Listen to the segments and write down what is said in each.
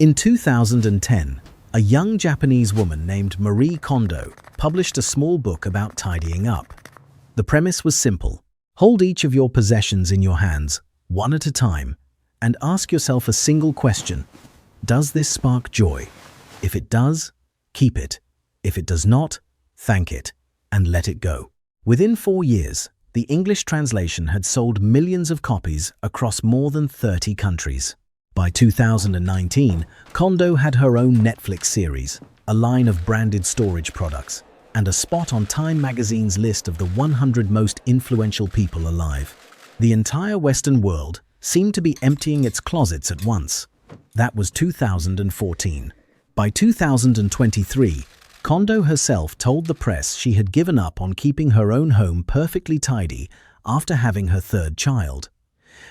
In 2010, a young Japanese woman named Marie Kondo published a small book about tidying up. The premise was simple. Hold each of your possessions in your hands, one at a time, and ask yourself a single question. Does this spark joy? If it does, keep it. If it does not, thank it and let it go. Within 4 years, the English translation had sold millions of copies across more than 30 countries. By 2019, Kondo had her own Netflix series, a line of branded storage products, and a spot on Time magazine's list of the 100 most influential people alive. The entire Western world seemed to be emptying its closets at once. That was 2014. By 2023, Kondo herself told the press she had given up on keeping her own home perfectly tidy after having her third child.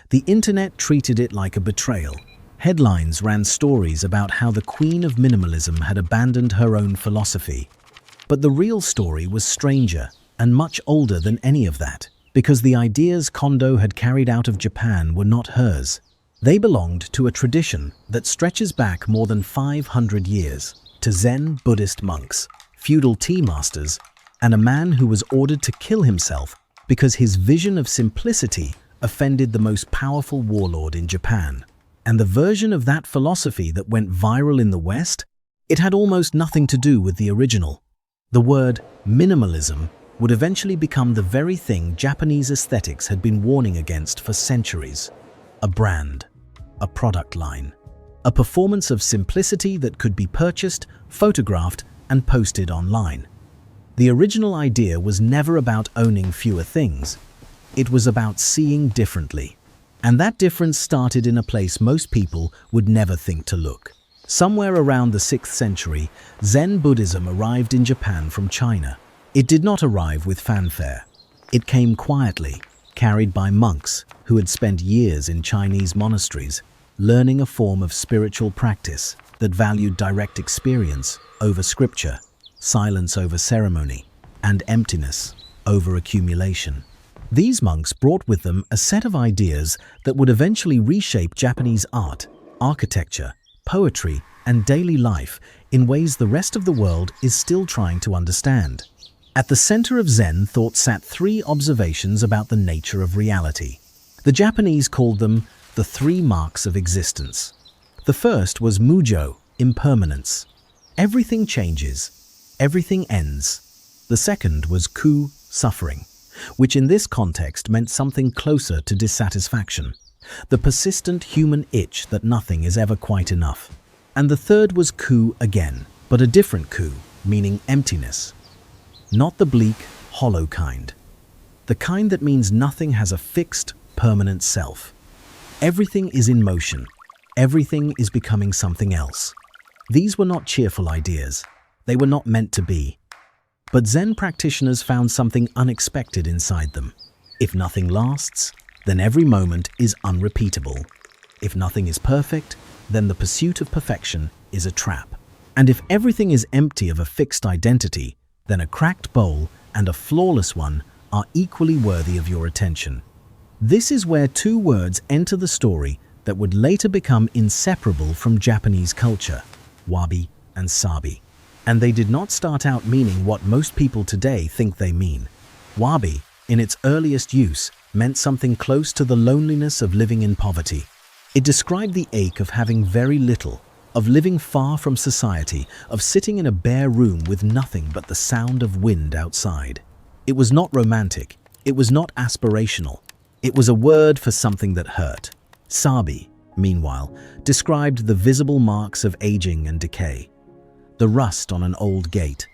The internet treated it like a betrayal. Headlines ran stories about how the queen of minimalism had abandoned her own philosophy. But the real story was stranger and much older than any of that, because the ideas Kondo had carried out of Japan were not hers. They belonged to a tradition that stretches back more than 500 years, to Zen Buddhist monks, feudal tea masters, and a man who was ordered to kill himself because his vision of simplicity offended the most powerful warlord in Japan. And the version of that philosophy that went viral in the West, it had almost nothing to do with the original. The word minimalism would eventually become the very thing Japanese aesthetics had been warning against for centuries. A brand, a product line, a performance of simplicity that could be purchased, photographed, and posted online. The original idea was never about owning fewer things. It was about seeing differently. And that difference started in a place most people would never think to look. Somewhere around the 6th century, Zen Buddhism arrived in Japan from China. It did not arrive with fanfare. It came quietly, carried by monks who had spent years in Chinese monasteries, learning a form of spiritual practice that valued direct experience over scripture, silence over ceremony, and emptiness over accumulation. These monks brought with them a set of ideas that would eventually reshape Japanese art, architecture, poetry, and daily life in ways the rest of the world is still trying to understand. At the center of Zen thought sat 3 observations about the nature of reality. The Japanese called them the 3 marks of existence. The first was mujo, impermanence. Everything changes. Everything ends. The second was ku, suffering, which in this context meant something closer to dissatisfaction, the persistent human itch that nothing is ever quite enough. And the third was ku again, but a different ku, meaning emptiness. Not the bleak, hollow kind. The kind that means nothing has a fixed, permanent self. Everything is in motion. Everything is becoming something else. These were not cheerful ideas. They were not meant to be. But Zen practitioners found something unexpected inside them. If nothing lasts, then every moment is unrepeatable. If nothing is perfect, then the pursuit of perfection is a trap. And if everything is empty of a fixed identity, then a cracked bowl and a flawless one are equally worthy of your attention. This is where 2 words enter the story that would later become inseparable from Japanese culture, wabi and sabi. And they did not start out meaning what most people today think they mean. Wabi, in its earliest use, meant something close to the loneliness of living in poverty. It described the ache of having very little, of living far from society, of sitting in a bare room with nothing but the sound of wind outside. It was not romantic. It was not aspirational. It was a word for something that hurt. Sabi, meanwhile, described the visible marks of aging and decay. The rust on an old gate,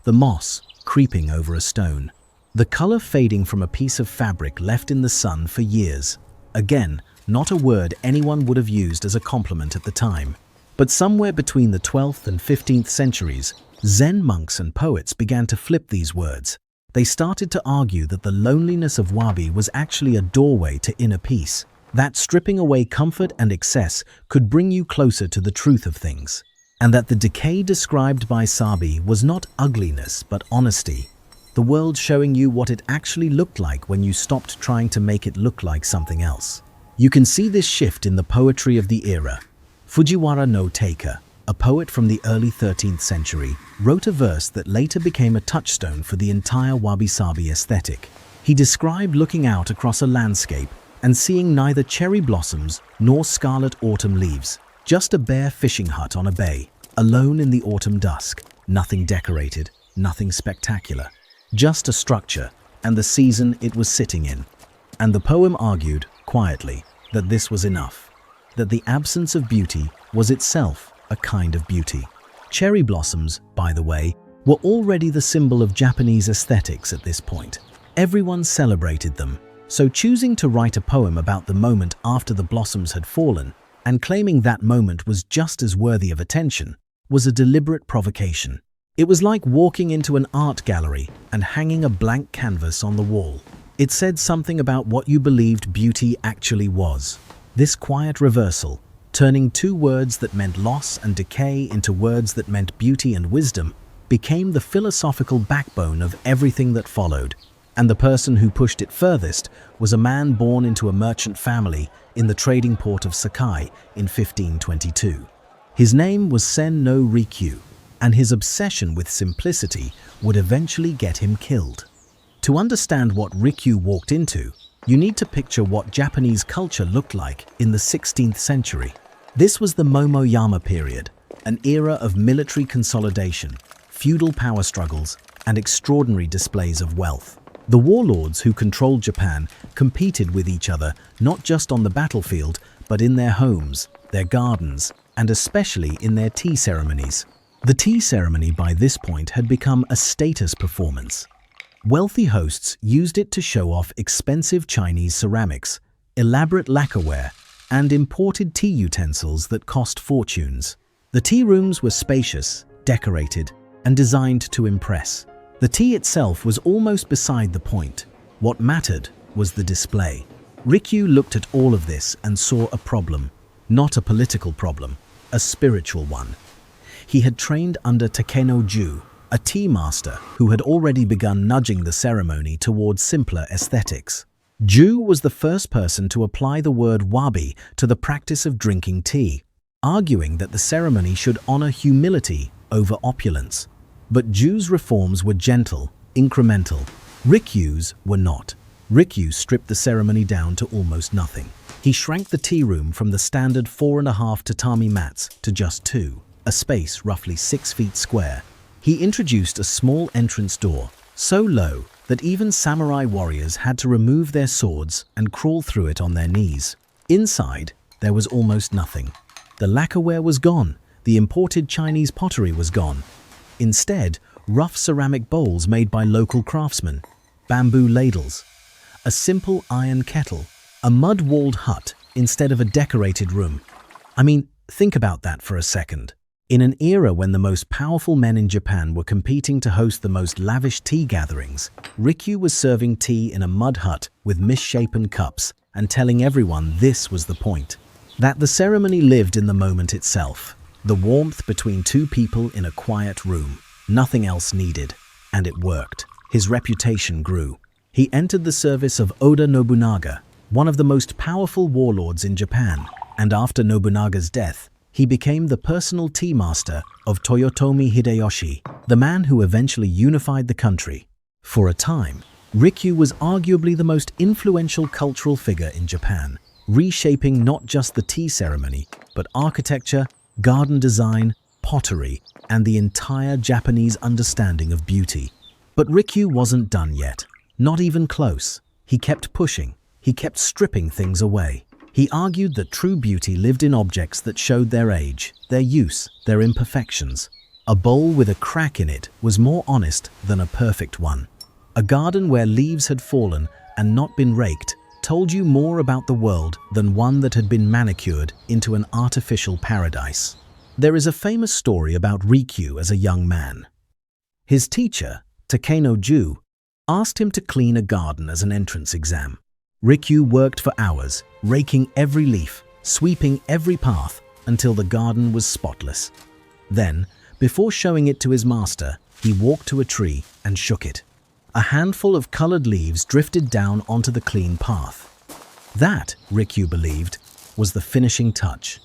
the moss creeping over a stone, the color fading from a piece of fabric left in the sun for years. Again, not a word anyone would have used as a compliment at the time. But somewhere between the 12th and 15th centuries, Zen monks and poets began to flip these words. They started to argue that the loneliness of wabi was actually a doorway to inner peace, that stripping away comfort and excess could bring you closer to the truth of things. And that the decay described by Sabi was not ugliness but honesty, the world showing you what it actually looked like when you stopped trying to make it look like something else. You can see this shift in the poetry of the era. Fujiwara no Taker, a poet from the early 13th century, wrote a verse that later became a touchstone for the entire wabi-sabi aesthetic. He described looking out across a landscape and seeing neither cherry blossoms nor scarlet autumn leaves, just a bare fishing hut on a bay, alone in the autumn dusk, nothing decorated, nothing spectacular, just a structure and the season it was sitting in. And the poem argued, quietly, that this was enough, that the absence of beauty was itself a kind of beauty. Cherry blossoms, by the way, were already the symbol of Japanese aesthetics at this point. Everyone celebrated them, so choosing to write a poem about the moment after the blossoms had fallen and claiming that moment was just as worthy of attention was a deliberate provocation. It was like walking into an art gallery and hanging a blank canvas on the wall. It said something about what you believed beauty actually was. This quiet reversal, turning two words that meant loss and decay into words that meant beauty and wisdom, became the philosophical backbone of everything that followed. And the person who pushed it furthest was a man born into a merchant family in the trading port of Sakai in 1522. His name was Sen no Rikyu, and his obsession with simplicity would eventually get him killed. To understand what Rikyu walked into, you need to picture what Japanese culture looked like in the 16th century. This was the Momoyama period, an era of military consolidation, feudal power struggles, and extraordinary displays of wealth. The warlords who controlled Japan competed with each other not just on the battlefield, but in their homes, their gardens, and especially in their tea ceremonies. The tea ceremony by this point had become a status performance. Wealthy hosts used it to show off expensive Chinese ceramics, elaborate lacquerware, and imported tea utensils that cost fortunes. The tea rooms were spacious, decorated, and designed to impress. The tea itself was almost beside the point. What mattered was the display. Rikyu looked at all of this and saw a problem, not a political problem, a spiritual one. He had trained under Takeno-ju, a tea master who had already begun nudging the ceremony towards simpler aesthetics. Ju was the first person to apply the word wabi to the practice of drinking tea, arguing that the ceremony should honor humility over opulence. But Ju's reforms were gentle, incremental. Rikyu's were not. Rikyu stripped the ceremony down to almost nothing. He shrank the tea room from the standard 4.5 tatami mats to just 2, a space roughly 6 feet square. He introduced a small entrance door, so low that even samurai warriors had to remove their swords and crawl through it on their knees. Inside, there was almost nothing. The lacquerware was gone, the imported Chinese pottery was gone. Instead, rough ceramic bowls made by local craftsmen, bamboo ladles, a simple iron kettle, a mud-walled hut instead of a decorated room. I mean, think about that for a second. In an era when the most powerful men in Japan were competing to host the most lavish tea gatherings, Rikyu was serving tea in a mud hut with misshapen cups and telling everyone this was the point. That the ceremony lived in the moment itself, the warmth between two people in a quiet room. Nothing else needed. And it worked. His reputation grew. He entered the service of Oda Nobunaga, one of the most powerful warlords in Japan, and after Nobunaga's death, he became the personal tea master of Toyotomi Hideyoshi, the man who eventually unified the country. For a time, Rikyu was arguably the most influential cultural figure in Japan, reshaping not just the tea ceremony, but architecture, garden design, pottery, and the entire Japanese understanding of beauty. But Rikyu wasn't done yet, not even close. He kept pushing, he kept stripping things away. He argued that true beauty lived in objects that showed their age, their use, their imperfections. A bowl with a crack in it was more honest than a perfect one. A garden where leaves had fallen and not been raked told you more about the world than one that had been manicured into an artificial paradise. There is a famous story about Rikyu as a young man. His teacher, Takeno-ju, asked him to clean a garden as an entrance exam. Rikyu worked for hours, raking every leaf, sweeping every path until the garden was spotless. Then, before showing it to his master, he walked to a tree and shook it. A handful of colored leaves drifted down onto the clean path. That, Rikyu believed, was the finishing touch.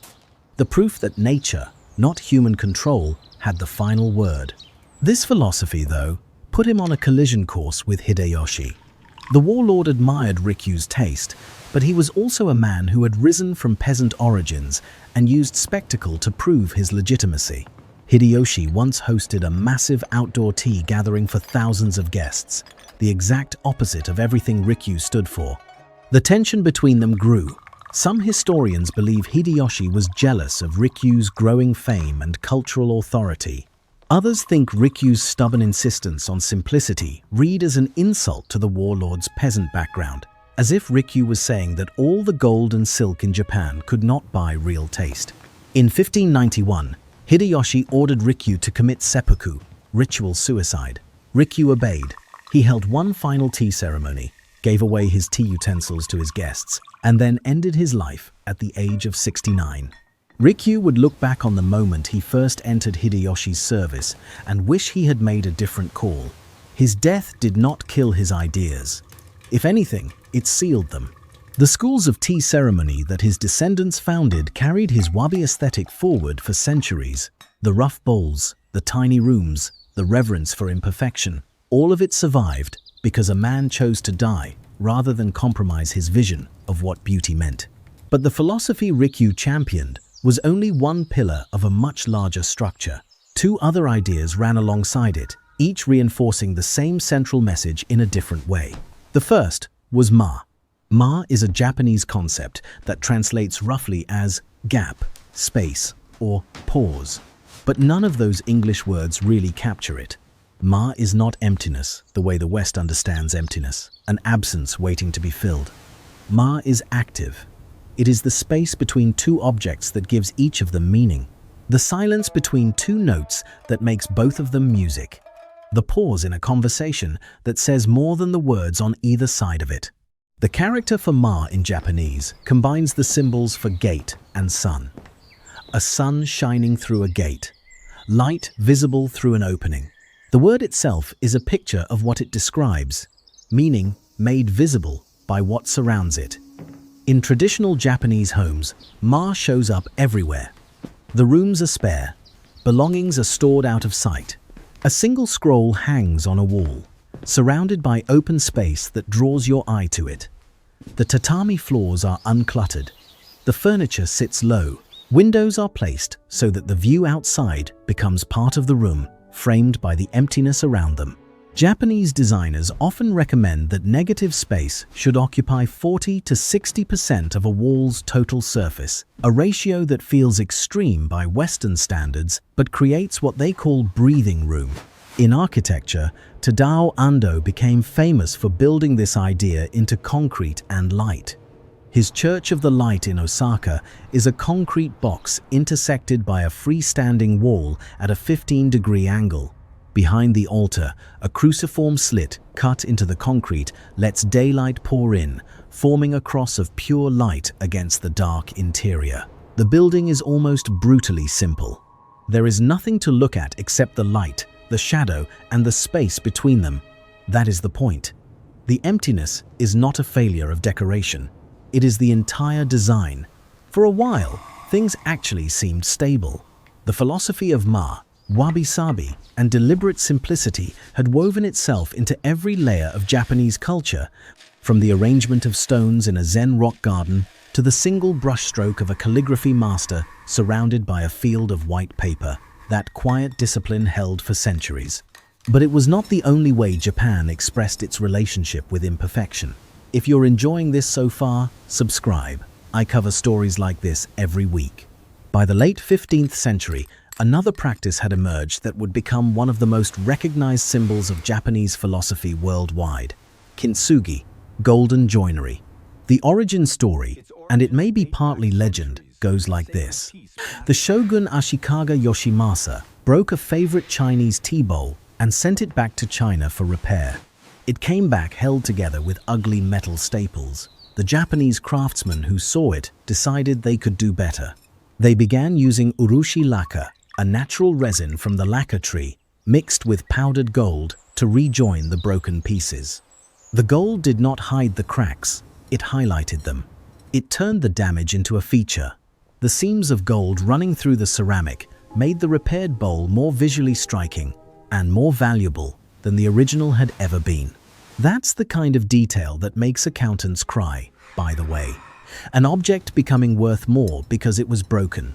the proof that nature, not human control, had the final word. This philosophy, though, put him on a collision course with Hideyoshi. The warlord admired Rikyu's taste, but he was also a man who had risen from peasant origins and used spectacle to prove his legitimacy. Hideyoshi once hosted a massive outdoor tea gathering for thousands of guests, the exact opposite of everything Rikyu stood for. The tension between them grew. Some historians believe Hideyoshi was jealous of Rikyu's growing fame and cultural authority. Others think Rikyu's stubborn insistence on simplicity read as an insult to the warlord's peasant background, as if Rikyu was saying that all the gold and silk in Japan could not buy real taste. In 1591, Hideyoshi ordered Rikyu to commit seppuku, ritual suicide. Rikyu obeyed. He held one final tea ceremony, gave away his tea utensils to his guests, and then ended his life at the age of 69. Rikyu would look back on the moment he first entered Hideyoshi's service and wish he had made a different call. His death did not kill his ideas. If anything, it sealed them. The schools of tea ceremony that his descendants founded carried his wabi aesthetic forward for centuries. The rough bowls, the tiny rooms, the reverence for imperfection, all of it survived because a man chose to die rather than compromise his vision of what beauty meant. But the philosophy Rikyu championed was only one pillar of a much larger structure. Two other ideas ran alongside it, each reinforcing the same central message in a different way. The first was Ma. Ma is a Japanese concept that translates roughly as gap, space, or pause. But none of those English words really capture it. Ma is not emptiness, the way the West understands emptiness, an absence waiting to be filled. Ma is active. It is the space between two objects that gives each of them meaning. The silence between two notes that makes both of them music. The pause in a conversation that says more than the words on either side of it. The character for Ma in Japanese combines the symbols for gate and sun. A sun shining through a gate. Light visible through an opening. The word itself is a picture of what it describes, meaning made visible by what surrounds it. In traditional Japanese homes, Ma shows up everywhere. The rooms are spare. Belongings are stored out of sight. A single scroll hangs on a wall, surrounded by open space that draws your eye to it. The tatami floors are uncluttered. The furniture sits low. Windows are placed so that the view outside becomes part of the room, framed by the emptiness around them. Japanese designers often recommend that negative space should occupy 40 to 60% of a wall's total surface, a ratio that feels extreme by Western standards but creates what they call breathing room. In architecture, Tadao Ando became famous for building this idea into concrete and light. His Church of the Light in Osaka is a concrete box intersected by a freestanding wall at a 15-degree angle. Behind the altar, a cruciform slit cut into the concrete lets daylight pour in, forming a cross of pure light against the dark interior. The building is almost brutally simple. There is nothing to look at except the light, the shadow, and the space between them. That is the point. The emptiness is not a failure of decoration. It is the entire design. For a while, things actually seemed stable. The philosophy of Ma, wabi-sabi, and deliberate simplicity had woven itself into every layer of Japanese culture, from the arrangement of stones in a Zen rock garden to the single brushstroke of a calligraphy master surrounded by a field of white paper. That quiet discipline held for centuries. But it was not the only way Japan expressed its relationship with imperfection. If you're enjoying this so far, subscribe. I cover stories like this every week. By the late 15th century, another practice had emerged that would become one of the most recognized symbols of Japanese philosophy worldwide: Kintsugi, golden joinery. The origin story, and it may be partly legend, goes like this. The shogun Ashikaga Yoshimasa broke a favorite Chinese tea bowl and sent it back to China for repair. It came back held together with ugly metal staples. The Japanese craftsmen who saw it decided they could do better. They began using urushi lacquer, a natural resin from the lacquer tree, mixed with powdered gold to rejoin the broken pieces. The gold did not hide the cracks, it highlighted them. It turned the damage into a feature. The seams of gold running through the ceramic made the repaired bowl more visually striking and more valuable than the original had ever been. That's the kind of detail that makes accountants cry, by the way. An object becoming worth more because it was broken.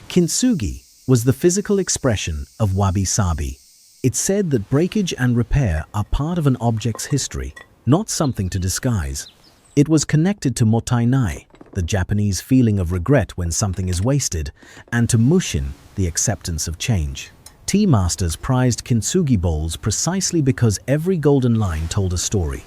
Kintsugi was the physical expression of wabi-sabi. It said that breakage and repair are part of an object's history, not something to disguise. It was connected to mottainai, the Japanese feeling of regret when something is wasted, and to mushin, the acceptance of change. Tea masters prized kintsugi bowls precisely because every golden line told a story.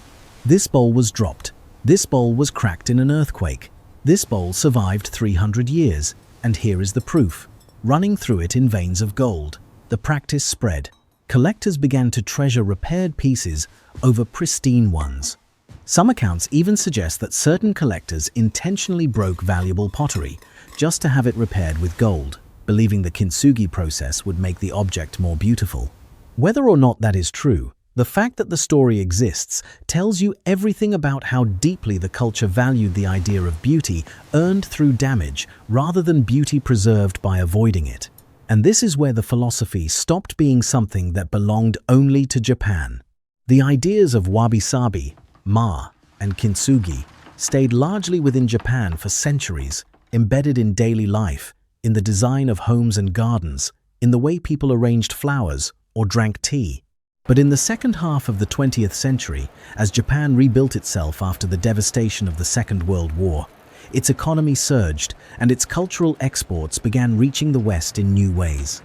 This bowl was dropped. This bowl was cracked in an earthquake. This bowl survived 300 years, and here is the proof. Running through it in veins of gold. The practice spread. Collectors began to treasure repaired pieces over pristine ones. Some accounts even suggest that certain collectors intentionally broke valuable pottery just to have it repaired with gold, believing the kintsugi process would make the object more beautiful. Whether or not that is true, the fact that the story exists tells you everything about how deeply the culture valued the idea of beauty earned through damage rather than beauty preserved by avoiding it. And this is where the philosophy stopped being something that belonged only to Japan. The ideas of wabi-sabi, ma, and kintsugi stayed largely within Japan for centuries, embedded in daily life, in the design of homes and gardens, in the way people arranged flowers or drank tea. But in the second half of the 20th century, as Japan rebuilt itself after the devastation of the Second World War, its economy surged and its cultural exports began reaching the West in new ways.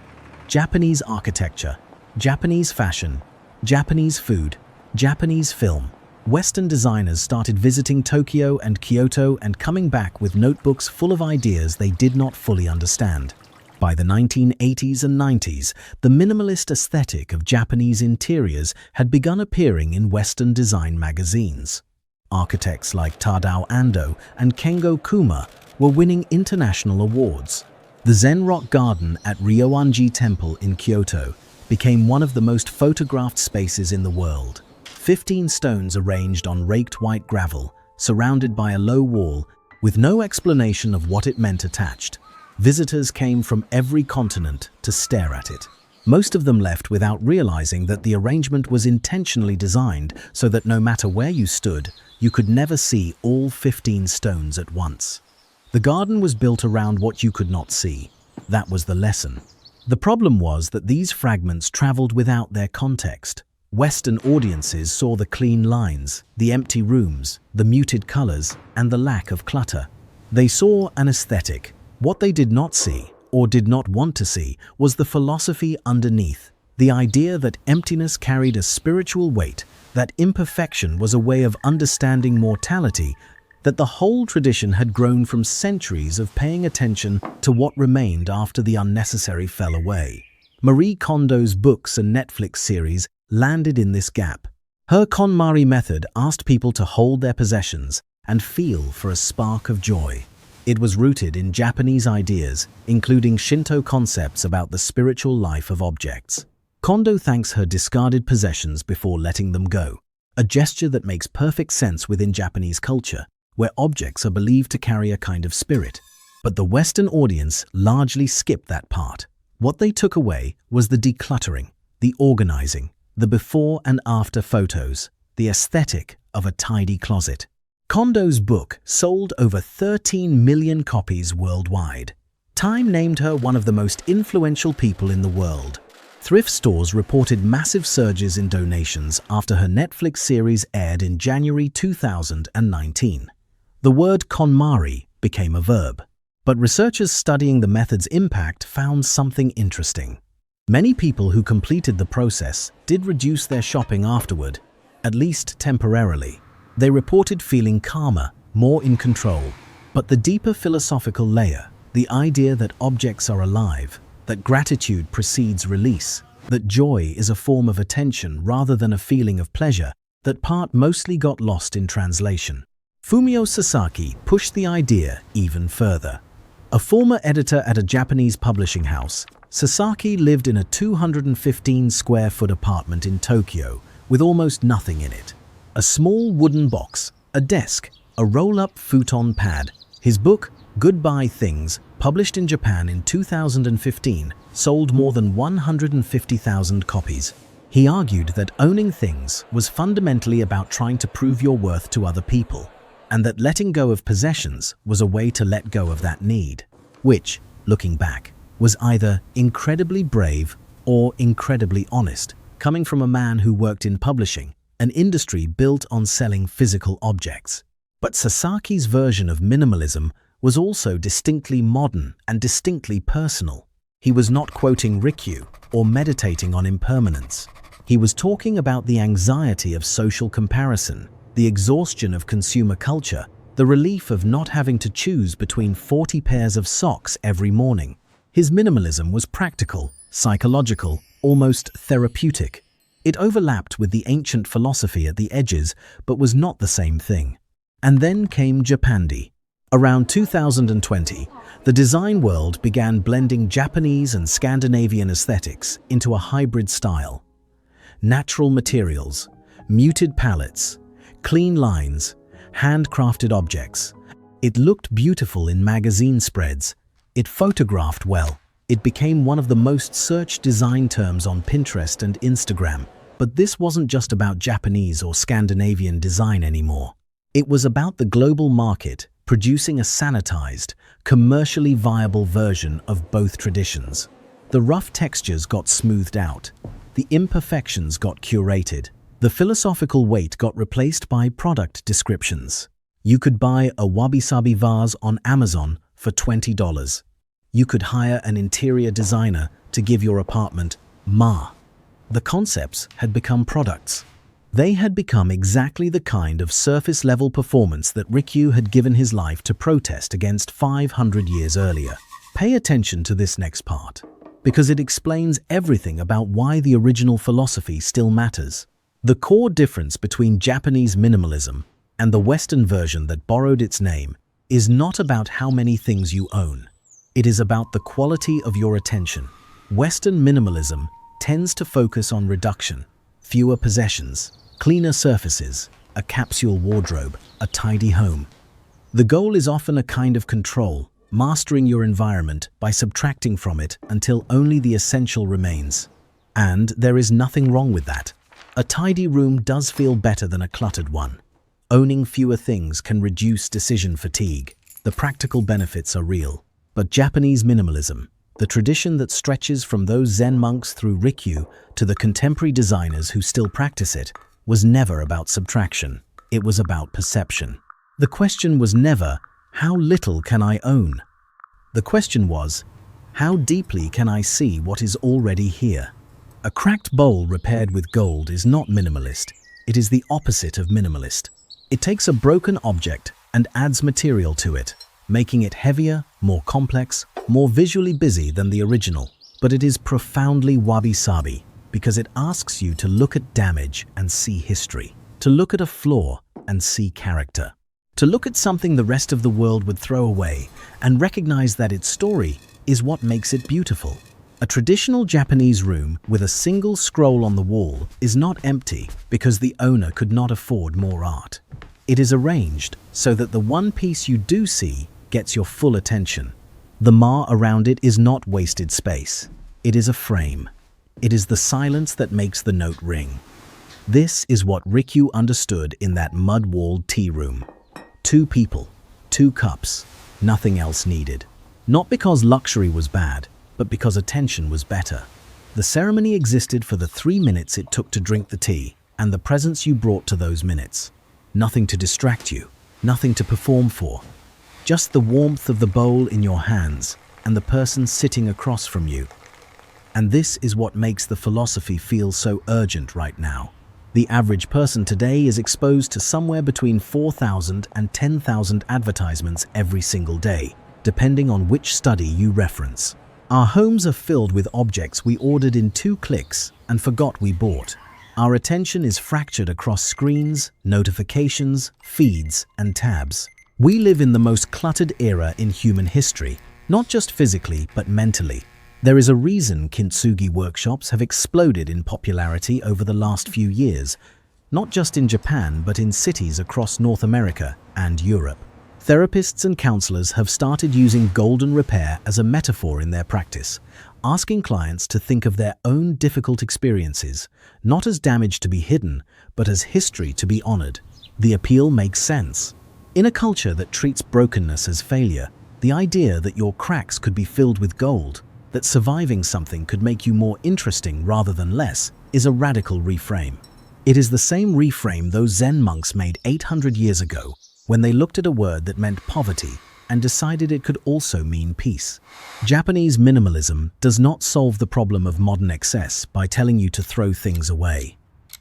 Japanese architecture, Japanese fashion, Japanese food, Japanese film. Western designers started visiting Tokyo and Kyoto and coming back with notebooks full of ideas they did not fully understand. By the 1980s and 90s, the minimalist aesthetic of Japanese interiors had begun appearing in Western design magazines. Architects like Tadao Ando and Kengo Kuma were winning international awards. The Zen Rock Garden at Ryoanji Temple in Kyoto became one of the most photographed spaces in the world. 15 stones arranged on raked white gravel, surrounded by a low wall, with no explanation of what it meant attached. Visitors came from every continent to stare at it. Most of them left without realizing that the arrangement was intentionally designed so that no matter where you stood, you could never see all 15 stones at once. The garden was built around what you could not see. That was the lesson. The problem was that these fragments traveled without their context. Western audiences saw the clean lines, the empty rooms, the muted colors, and the lack of clutter. They saw an aesthetic. What they did not see, or did not want to see, was the philosophy underneath. The idea that emptiness carried a spiritual weight, that imperfection was a way of understanding mortality, that the whole tradition had grown from centuries of paying attention to what remained after the unnecessary fell away. Marie Kondo's books and Netflix series landed in this gap. Her KonMari method asked people to hold their possessions and feel for a spark of joy. It was rooted in Japanese ideas, including Shinto concepts about the spiritual life of objects. Kondo thanks her discarded possessions before letting them go, a gesture that makes perfect sense within Japanese culture, where objects are believed to carry a kind of spirit. But the Western audience largely skipped that part. What they took away was the decluttering, the organizing, the before and after photos, the aesthetic of a tidy closet. Kondo's book sold over 13 million copies worldwide. Time named her one of the most influential people in the world. Thrift stores reported massive surges in donations after her Netflix series aired in January 2019. The word KonMari became a verb. But researchers studying the method's impact found something interesting. Many people who completed the process did reduce their shopping afterward, at least temporarily. They reported feeling calmer, more in control. But the deeper philosophical layer, the idea that objects are alive, that gratitude precedes release, that joy is a form of attention rather than a feeling of pleasure, that part mostly got lost in translation. Fumio Sasaki pushed the idea even further. A former editor at a Japanese publishing house, Sasaki lived in a 215-square-foot apartment in Tokyo with almost nothing in it. A small wooden box, a desk, a roll-up futon pad, his book, Goodbye Things, published in Japan in 2015, sold more than 150,000 copies. He argued that owning things was fundamentally about trying to prove your worth to other people, and that letting go of possessions was a way to let go of that need, which, looking back, was either incredibly brave or incredibly honest, coming from a man who worked in publishing, an industry built on selling physical objects. But Sasaki's version of minimalism was also distinctly modern and distinctly personal. He was not quoting Rikyu or meditating on impermanence. He was talking about the anxiety of social comparison, the exhaustion of consumer culture, the relief of not having to choose between 40 pairs of socks every morning. His minimalism was practical, psychological, almost therapeutic. It overlapped with the ancient philosophy at the edges, but was not the same thing. And then came Japandi. Around 2020, the design world began blending Japanese and Scandinavian aesthetics into a hybrid style. Natural materials, muted palettes, clean lines, handcrafted objects. It looked beautiful in magazine spreads. It photographed well. It became one of the most searched design terms on Pinterest and Instagram. But this wasn't just about Japanese or Scandinavian design anymore. It was about the global market producing a sanitized, commercially viable version of both traditions. The rough textures got smoothed out. The imperfections got curated. The philosophical weight got replaced by product descriptions. You could buy a wabi-sabi vase on Amazon for $20. You could hire an interior designer to give your apartment ma. The concepts had become products. They had become exactly the kind of surface-level performance that Rikyu had given his life to protest against 500 years earlier. Pay attention to this next part, because it explains everything about why the original philosophy still matters. The core difference between Japanese minimalism and the Western version that borrowed its name is not about how many things you own. It is about the quality of your attention. Western minimalism tends to focus on reduction, fewer possessions, cleaner surfaces, a capsule wardrobe, a tidy home. The goal is often a kind of control, mastering your environment by subtracting from it until only the essential remains. And there is nothing wrong with that. A tidy room does feel better than a cluttered one. Owning fewer things can reduce decision fatigue. The practical benefits are real. But Japanese minimalism, the tradition that stretches from those Zen monks through Rikyu to the contemporary designers who still practice it, was never about subtraction. It was about perception. The question was never, how little can I own? The question was, how deeply can I see what is already here? A cracked bowl repaired with gold is not minimalist. It is the opposite of minimalist. It takes a broken object and adds material to it, making it heavier, more complex, more visually busy than the original. But it is profoundly wabi-sabi because it asks you to look at damage and see history, to look at a flaw and see character, to look at something the rest of the world would throw away and recognize that its story is what makes it beautiful. A traditional Japanese room with a single scroll on the wall is not empty because the owner could not afford more art. It is arranged so that the one piece you do see gets your full attention. The ma around it is not wasted space. It is a frame. It is the silence that makes the note ring. This is what Rikyu understood in that mud-walled tea room. 2 people, 2 cups, nothing else needed. Not because luxury was bad, but because attention was better. The ceremony existed for the 3 minutes it took to drink the tea and the presence you brought to those minutes. Nothing to distract you, nothing to perform for. Just the warmth of the bowl in your hands and the person sitting across from you. And this is what makes the philosophy feel so urgent right now. The average person today is exposed to somewhere between 4,000 and 10,000 advertisements every single day, depending on which study you reference. Our homes are filled with objects we ordered in 2 clicks and forgot we bought. Our attention is fractured across screens, notifications, feeds, and tabs. We live in the most cluttered era in human history, not just physically, but mentally. There is a reason Kintsugi workshops have exploded in popularity over the last few years, not just in Japan, but in cities across North America and Europe. Therapists and counselors have started using golden repair as a metaphor in their practice, asking clients to think of their own difficult experiences, not as damage to be hidden, but as history to be honored. The appeal makes sense. In a culture that treats brokenness as failure, the idea that your cracks could be filled with gold, that surviving something could make you more interesting rather than less, is a radical reframe. It is the same reframe those Zen monks made 800 years ago when they looked at a word that meant poverty and decided it could also mean peace. Japanese minimalism does not solve the problem of modern excess by telling you to throw things away.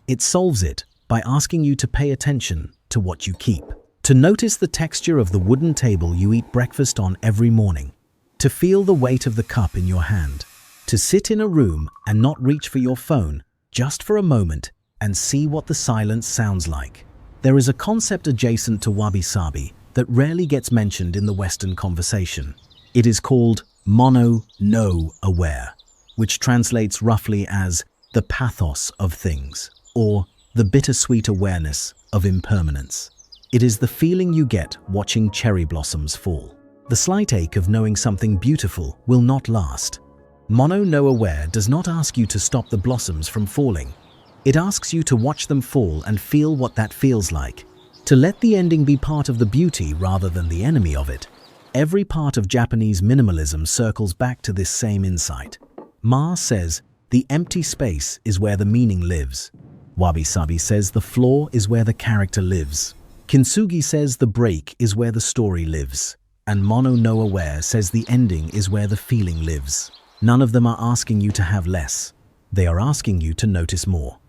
It solves it by asking you to pay attention to what you keep, to notice the texture of the wooden table you eat breakfast on every morning, to feel the weight of the cup in your hand, to sit in a room and not reach for your phone just for a moment and see what the silence sounds like. There is a concept adjacent to wabi-sabi that rarely gets mentioned in the Western conversation. It is called mono-no aware, which translates roughly as the pathos of things, or the bittersweet awareness of impermanence. It is the feeling you get watching cherry blossoms fall. The slight ache of knowing something beautiful will not last. Mono-no aware does not ask you to stop the blossoms from falling. It asks you to watch them fall and feel what that feels like, to let the ending be part of the beauty rather than the enemy of it. Every part of Japanese minimalism circles back to this same insight. Ma says, the empty space is where the meaning lives. Wabi-sabi says the flaw is where the character lives. Kintsugi says the break is where the story lives. And mono-no aware says the ending is where the feeling lives. None of them are asking you to have less. They are asking you to notice more.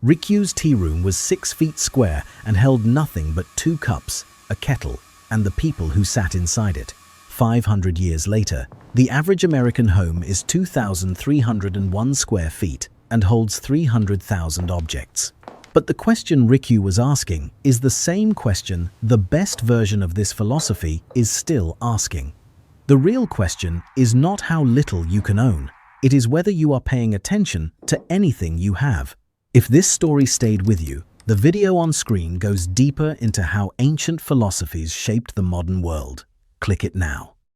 Rikyu's tea room was 6 feet square and held nothing but 2 cups, a kettle, and the people who sat inside it. 500 years later, the average American home is 2,301 square feet and holds 300,000 objects. But the question Rikyu was asking is the same question the best version of this philosophy is still asking. The real question is not how little you can own. It is whether you are paying attention to anything you have. If this story stayed with you, the video on screen goes deeper into how ancient philosophies shaped the modern world. Click it now.